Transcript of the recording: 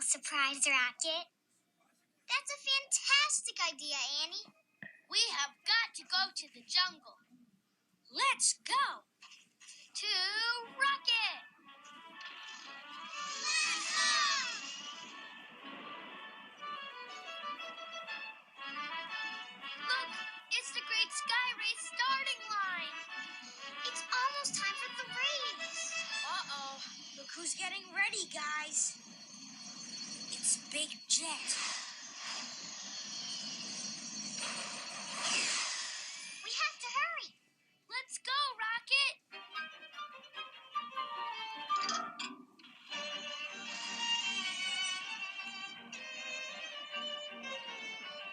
cool surprise rocket. That's a fantastic idea, Annie. We have got to go to the jungle. Let's go to Rocket! Let's go! Look, it's the Great Sky Race starting line. It's almost time for the race. Uh-oh. Look who's getting ready, guys. It's Big Jet.